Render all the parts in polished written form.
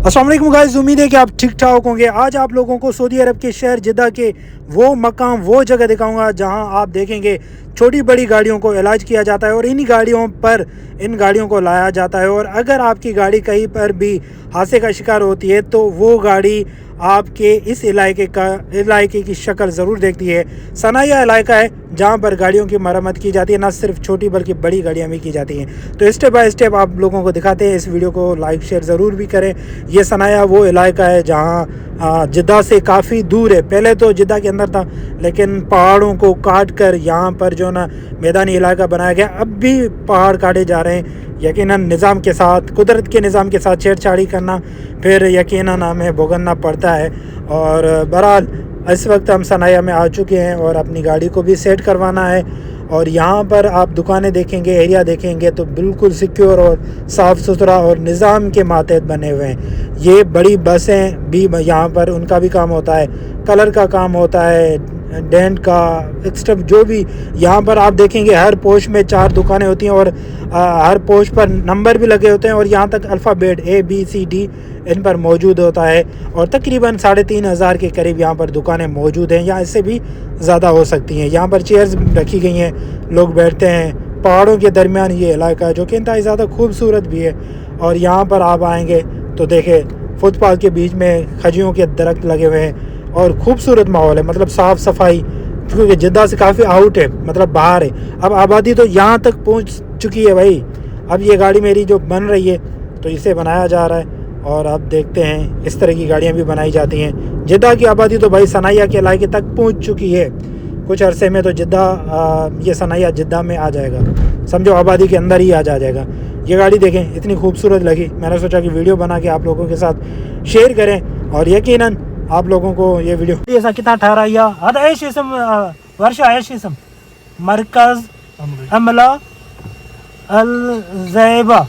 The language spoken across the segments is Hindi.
अस्सलाम वालेकुम गाइस, उम्मीद है कि आप ठीक ठाक होंगे। आज आप लोगों को सऊदी अरब के शहर जिद्दा के वो मकाम, वो जगह दिखाऊंगा जहां आप देखेंगे छोटी बड़ी गाड़ियों को इलाज किया जाता है और इन गाड़ियों को लाया जाता है। और अगर आपकी गाड़ी कहीं पर भी हादसे का शिकार होती है तो वो गाड़ी आपके इस इलाके की शक्ल ज़रूर देखती है। सनाया इलाका है जहाँ पर गाड़ियों की मरम्मत की जाती है, ना सिर्फ छोटी बल्कि बड़ी गाड़ियाँ भी की जाती हैं। तो स्टेप बाय स्टेप आप लोगों को दिखाते हैं। इस वीडियो को लाइक शेयर ज़रूर भी करें। ये सनाया वो इलाका है जहाँ जिद्दा से काफ़ी दूर है। पहले तो जिद्दा के अंदर था, लेकिन पहाड़ों को काट कर यहाँ पर जो ना मैदानी इलाका बनाया गया। अब भी पहाड़ काटे जा रहे हैं। यकीनन निज़ाम के साथ, कुदरत के निज़ाम के साथ छेड़छाड़ी करना फिर यकीनन हमें भुगतना पड़ता है। और बहरहाल इस वक्त हम सनाया में आ चुके हैं और अपनी गाड़ी को भी सेट करवाना है। और यहाँ पर आप दुकानें देखेंगे, एरिया देखेंगे तो बिल्कुल सिक्योर और साफ़ सुथरा और निज़ाम के मातहत बने हुए हैं। ये बड़ी बसें भी यहाँ पर उनका भी काम होता है, कलर का काम होता है, डेंट का एक्स्ट्रा जो भी यहाँ पर आप देखेंगे। हर पोस्ट में 4 दुकानें होती हैं और हर पोस्ट पर नंबर भी लगे होते हैं और यहाँ तक अल्फ़ाबेट ABCD इन पर मौजूद होता है। और तकरीबन 3500 के करीब यहाँ पर दुकानें मौजूद हैं, या इससे भी ज़्यादा हो सकती हैं। यहाँ पर चेयर्स रखी गई हैं, लोग बैठते हैं। पहाड़ों के दरमियान ये इलाका है जो कि इंतहाई ज़्यादा खूबसूरत भी है। और यहाँ पर आप आएँगे तो देखें फुटपाथ के बीच में खजियों के दरख्त लगे हुए हैं और खूबसूरत माहौल है, मतलब साफ़ सफाई, क्योंकि जिद्दा से काफ़ी आउट है, मतलब बाहर है। अब आबादी तो यहाँ तक पहुँच चुकी है भाई। अब ये गाड़ी मेरी जो बन रही है तो इसे बनाया जा रहा है और अब देखते हैं इस तरह की गाड़ियाँ भी बनाई जाती हैं। जिद्दा की आबादी तो भाई सनाया के इलाके तक पहुँच चुकी है। कुछ अरसे में तो ये सनाया जिद्दा में आ जाएगा, समझो आबादी के अंदर ही आ जाएगा। ये गाड़ी देखें, इतनी खूबसूरत लगी, मैंने सोचा कि वीडियो बना के आप लोगों के साथ शेयर करें। और यकीनन आप लोगों को ये वीडियो ऐसा कितना ठहरा या हद ऐश इसम वर्षा ऐश इसम मरकज अमला अल ज़ैबा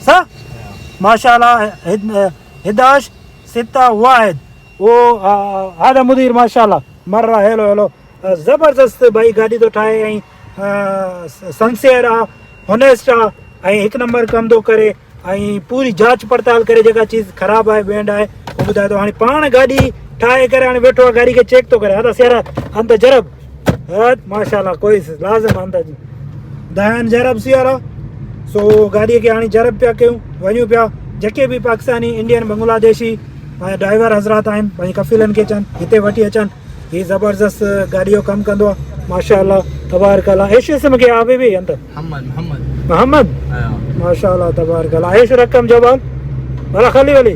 सा माशाल्लाह 11 वाहिद वो आधा मुदीर माशाल्लाह मर रहा। हेलो ज़बरदस्त भाई गाड़ी तो ठाहे ऐं सिंसियर आ, होनेस्ट आ, ऐं 1 नंबर कम थो करे ऐं पूरी जांच पड़ताल करे। जेका चीज़ ख़राब आहे बैंड आहे वो ॿुधाए थो। हाणे पाण गाड़ी ठाहे करे हाणे वेठो आहे, गाड़ी खे चेक थो करे। हा सेरा अंत जरब माशाल्लाह कोई लाज़िम अंत दहन जरब सियारा। सो गाड़ीअ खे हाणे जरब पिया कयूं, वञूं पिया। जेके भी पाकिस्तानी, इंडियन, बांग्लादेशी ड्राइवर हज़रात आहिनि पंहिंजे कफ़ीलनि खे चवनि हिते वठी अचनि। हीअ ज़बरदस्त गाड़ी जो कमु कंदो आहे माशाल्लाह तबारकल्ला। ऐश इसम के आवे भी अंत मोहम्मद माशाल्लाह तबारकल्ला। ऐश रकम जवाब भला खाली वाली